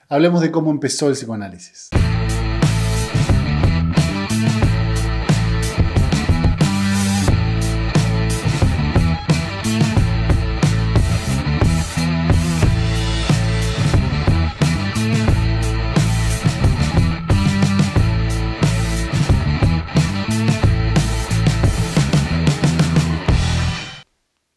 Hablemos de cómo empezó el psicoanálisis.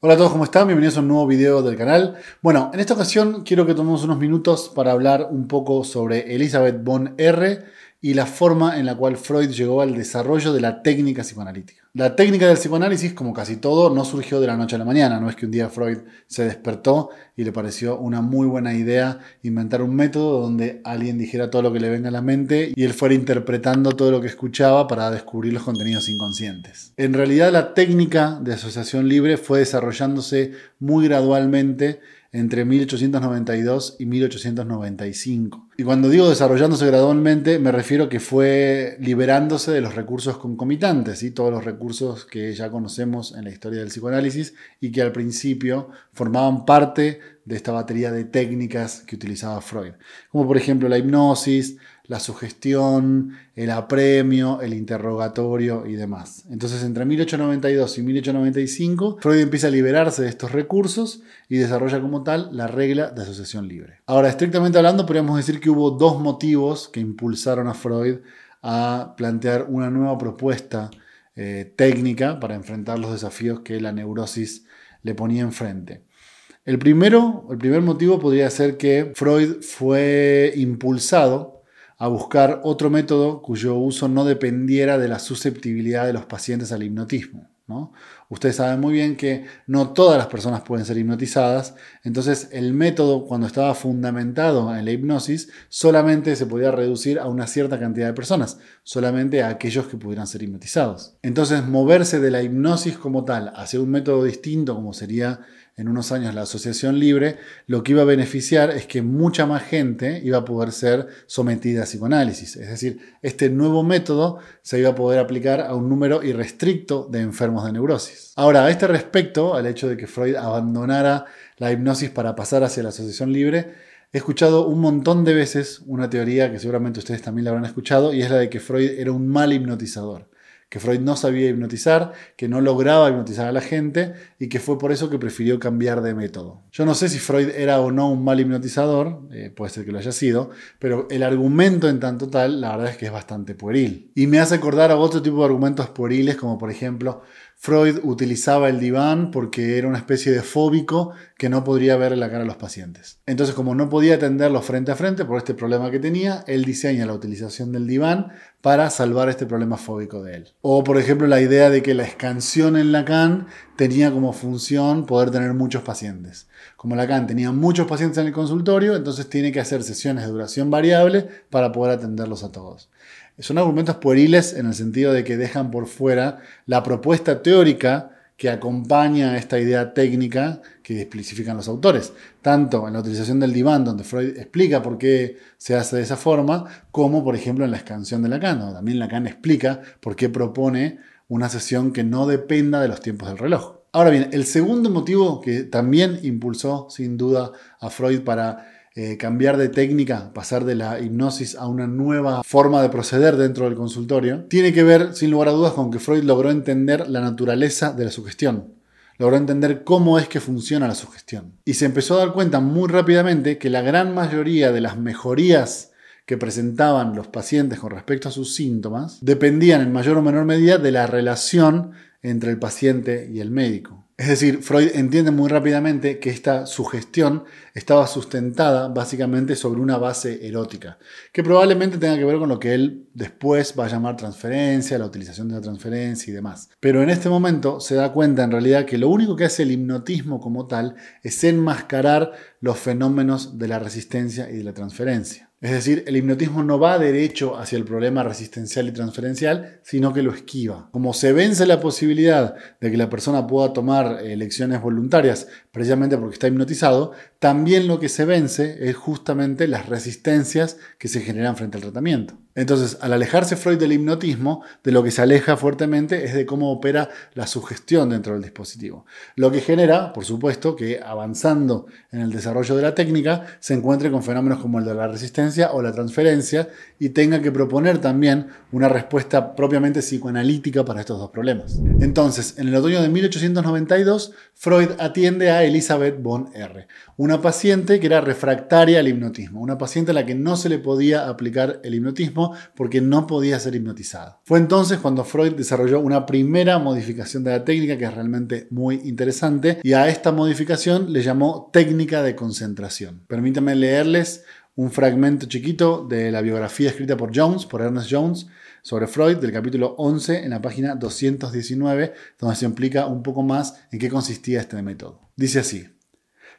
Hola a todos, ¿cómo están? Bienvenidos a un nuevo video del canal. Bueno, en esta ocasión quiero que tomemos unos minutos para hablar un poco sobre Elizabeth von R. y la forma en la cual Freud llegó al desarrollo de la técnica psicoanalítica. La técnica del psicoanálisis, como casi todo, no surgió de la noche a la mañana. No es que un día Freud se despertó y le pareció una muy buena idea inventar un método donde alguien dijera todo lo que le venga a la mente y él fuera interpretando todo lo que escuchaba para descubrir los contenidos inconscientes. En realidad, la técnica de asociación libre fue desarrollándose muy gradualmente entre 1892 y 1895. Y cuando digo desarrollándose gradualmente, me refiero que fue liberándose de los recursos concomitantes, ¿sí? Todos los recursos que ya conocemos en la historia del psicoanálisis y que al principio formaban parte de esta batería de técnicas que utilizaba Freud. Como por ejemplo la hipnosis, la sugestión, el apremio, el interrogatorio y demás. Entonces, entre 1892 y 1895, Freud empieza a liberarse de estos recursos y desarrolla como tal la regla de asociación libre. Ahora, estrictamente hablando, podríamos decir que hubo dos motivos que impulsaron a Freud a plantear una nueva propuesta técnica para enfrentar los desafíos que la neurosis le ponía enfrente. El primer motivo podría ser que Freud fue impulsado a buscar otro método cuyo uso no dependiera de la susceptibilidad de los pacientes al hipnotismo, ¿no? Ustedes saben muy bien que no todas las personas pueden ser hipnotizadas, entonces el método, cuando estaba fundamentado en la hipnosis, solamente se podía reducir a una cierta cantidad de personas, solamente a aquellos que pudieran ser hipnotizados. Entonces, moverse de la hipnosis como tal hacia un método distinto, como sería en unos años la asociación libre, lo que iba a beneficiar es que mucha más gente iba a poder ser sometida a psicoanálisis. Es decir, este nuevo método se iba a poder aplicar a un número irrestricto de enfermos de neurosis. Ahora, a este respecto, al hecho de que Freud abandonara la hipnosis para pasar hacia la asociación libre, he escuchado un montón de veces una teoría que seguramente ustedes también la habrán escuchado, y es la de que Freud era un mal hipnotizador. Que Freud no sabía hipnotizar, que no lograba hipnotizar a la gente y que fue por eso que prefirió cambiar de método. Yo no sé si Freud era o no un mal hipnotizador, puede ser que lo haya sido, pero el argumento en tanto tal, la verdad es que es bastante pueril. Y me hace acordar a otro tipo de argumentos pueriles, como por ejemplo, Freud utilizaba el diván porque era una especie de fóbico que no podría ver la cara a los pacientes. Entonces, como no podía atenderlos frente a frente por este problema que tenía, él diseña la utilización del diván para salvar este problema fóbico de él. O, por ejemplo, la idea de que la escansión en Lacan tenía como función poder tener muchos pacientes. Como Lacan tenía muchos pacientes en el consultorio, entonces tiene que hacer sesiones de duración variable para poder atenderlos a todos. Son argumentos pueriles en el sentido de que dejan por fuera la propuesta teórica que acompaña a esta idea técnica que especifican los autores, tanto en la utilización del diván, donde Freud explica por qué se hace de esa forma, como por ejemplo en la escansión de Lacan, donde también Lacan explica por qué propone una sesión que no dependa de los tiempos del reloj. Ahora bien, el segundo motivo que también impulsó sin duda a Freud para cambiar de técnica, pasar de la hipnosis a una nueva forma de proceder dentro del consultorio, tiene que ver, sin lugar a dudas, con que Freud logró entender la naturaleza de la sugestión. Logró entender cómo es que funciona la sugestión. Y se empezó a dar cuenta muy rápidamente que la gran mayoría de las mejorías que presentaban los pacientes con respecto a sus síntomas dependían en mayor o menor medida de la relación entre el paciente y el médico. Es decir, Freud entiende muy rápidamente que esta sugestión estaba sustentada básicamente sobre una base erótica, que probablemente tenga que ver con lo que él después va a llamar transferencia, la utilización de la transferencia y demás. Pero en este momento se da cuenta en realidad que lo único que hace el hipnotismo como tal es enmascarar los fenómenos de la resistencia y de la transferencia. Es decir, el hipnotismo no va derecho hacia el problema resistencial y transferencial, sino que lo esquiva. Como se vence la posibilidad de que la persona pueda tomar elecciones voluntarias, precisamente porque está hipnotizado, también lo que se vence es justamente las resistencias que se generan frente al tratamiento. Entonces, al alejarse Freud del hipnotismo, de lo que se aleja fuertemente es de cómo opera la sugestión dentro del dispositivo. Lo que genera, por supuesto, que avanzando en el desarrollo de la técnica, se encuentre con fenómenos como el de la resistencia o la transferencia y tenga que proponer también una respuesta propiamente psicoanalítica para estos dos problemas. Entonces, en el otoño de 1892, Freud atiende a Elisabeth von R., una paciente que era refractaria al hipnotismo, una paciente a la que no se le podía aplicar el hipnotismo porque no podía ser hipnotizada. Fue entonces cuando Freud desarrolló una primera modificación de la técnica que es realmente muy interesante y a esta modificación le llamó técnica de concentración. Permítanme leerles un fragmento chiquito de la biografía escrita por Ernest Jones, sobre Freud, del capítulo 11 en la página 219, donde se explica un poco más en qué consistía este método. Dice así: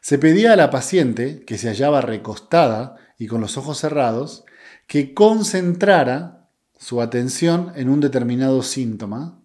se pedía a la paciente, que se hallaba recostada y con los ojos cerrados, que concentrara su atención en un determinado síntoma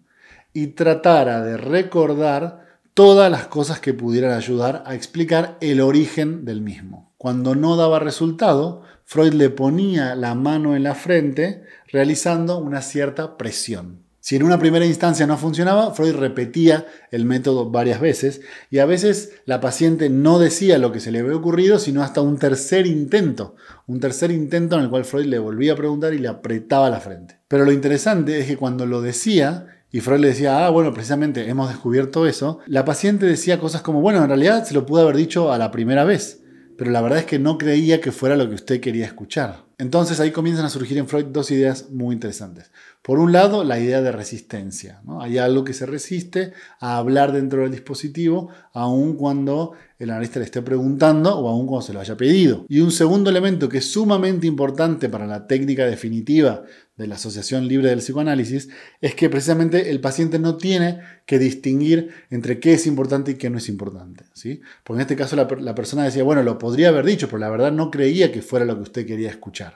y tratara de recordar todas las cosas que pudieran ayudar a explicar el origen del mismo. Cuando no daba resultado, Freud le ponía la mano en la frente realizando una cierta presión. Si en una primera instancia no funcionaba, Freud repetía el método varias veces y a veces la paciente no decía lo que se le había ocurrido, sino hasta un tercer intento en el cual Freud le volvía a preguntar y le apretaba la frente. Pero lo interesante es que cuando lo decía y Freud le decía, bueno, precisamente hemos descubierto eso, la paciente decía cosas como, bueno, en realidad se lo pudo haber dicho a la primera vez, pero la verdad es que no creía que fuera lo que usted quería escuchar. Entonces ahí comienzan a surgir en Freud dos ideas muy interesantes. Por un lado, la idea de resistencia, ¿no? Hay algo que se resiste a hablar dentro del dispositivo, aun cuando el analista le esté preguntando o aun cuando se lo haya pedido. Y un segundo elemento que es sumamente importante para la técnica definitiva de la asociación libre del psicoanálisis es que precisamente el paciente no tiene que distinguir entre qué es importante y qué no es importante, ¿sí? Porque en este caso la persona decía, bueno, lo podría haber dicho, pero la verdad no creía que fuera lo que usted quería escuchar.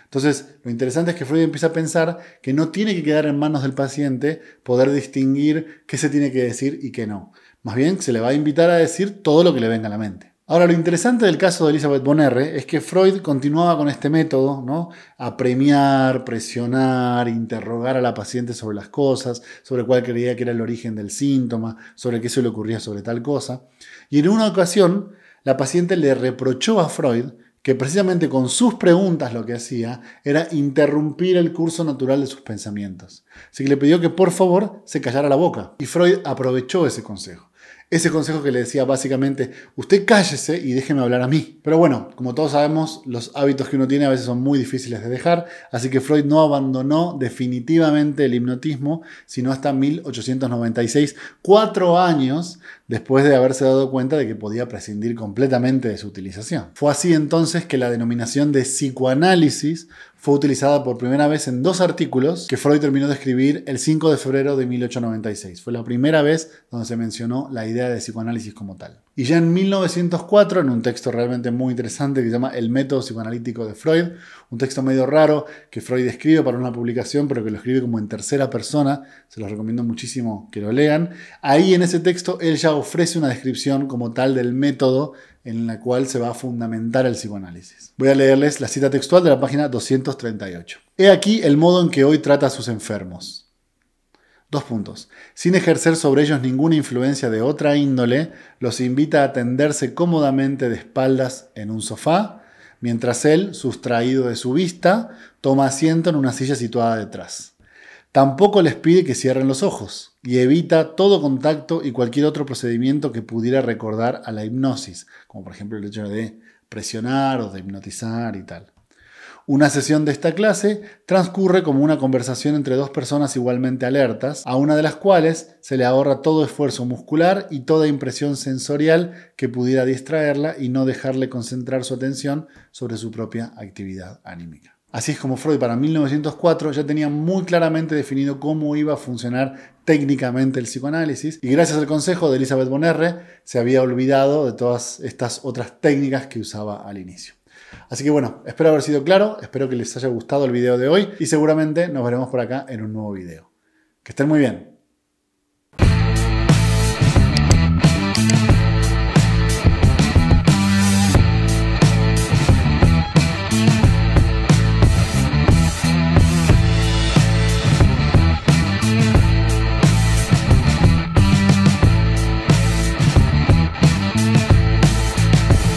Entonces, lo interesante es que Freud empieza a pensar que no tiene que quedar en manos del paciente poder distinguir qué se tiene que decir y qué no. Más bien, se le va a invitar a decir todo lo que le venga a la mente. Ahora, lo interesante del caso de Elisabeth von R. es que Freud continuaba con este método, ¿no? A premiar, presionar, interrogar a la paciente sobre las cosas, sobre cuál creía que era el origen del síntoma, sobre qué se le ocurría sobre tal cosa. Y en una ocasión, la paciente le reprochó a Freud que precisamente con sus preguntas lo que hacía era interrumpir el curso natural de sus pensamientos. Así que le pidió que por favor se callara la boca. Y Freud aprovechó ese consejo. Ese consejo que le decía básicamente, usted cállese y déjeme hablar a mí. Pero bueno, como todos sabemos, los hábitos que uno tiene a veces son muy difíciles de dejar, así que Freud no abandonó definitivamente el hipnotismo, sino hasta 1896, 4 años después de haberse dado cuenta de que podía prescindir completamente de su utilización. Fue así entonces que la denominación de psicoanálisis fue utilizada por primera vez en 2 artículos que Freud terminó de escribir el 5 de febrero de 1896. Fue la primera vez donde se mencionó la idea de psicoanálisis como tal. Y ya en 1904, en un texto realmente muy interesante que se llama El método psicoanalítico de Freud, un texto medio raro que Freud escribe para una publicación, pero que lo escribe como en tercera persona, se los recomiendo muchísimo que lo lean. Ahí en ese texto él ya ofrece una descripción como tal del método en la cual se va a fundamentar el psicoanálisis. Voy a leerles la cita textual de la página 238. He aquí el modo en que hoy trata a sus enfermos. 2 puntos. Sin ejercer sobre ellos ninguna influencia de otra índole, los invita a tenderse cómodamente de espaldas en un sofá, mientras él, sustraído de su vista, toma asiento en una silla situada detrás. Tampoco les pide que cierren los ojos y evita todo contacto y cualquier otro procedimiento que pudiera recordar a la hipnosis, como por ejemplo el hecho de presionar o de hipnotizar y tal. Una sesión de esta clase transcurre como una conversación entre 2 personas igualmente alertas, a una de las cuales se le ahorra todo esfuerzo muscular y toda impresión sensorial que pudiera distraerla y no dejarle concentrar su atención sobre su propia actividad anímica. Así es como Freud para 1904 ya tenía muy claramente definido cómo iba a funcionar técnicamente el psicoanálisis y gracias al consejo de Elisabeth von R. se había olvidado de todas estas otras técnicas que usaba al inicio. Así que bueno, espero haber sido claro, espero que les haya gustado el video de hoy y seguramente nos veremos por acá en un nuevo video. Que estén muy bien.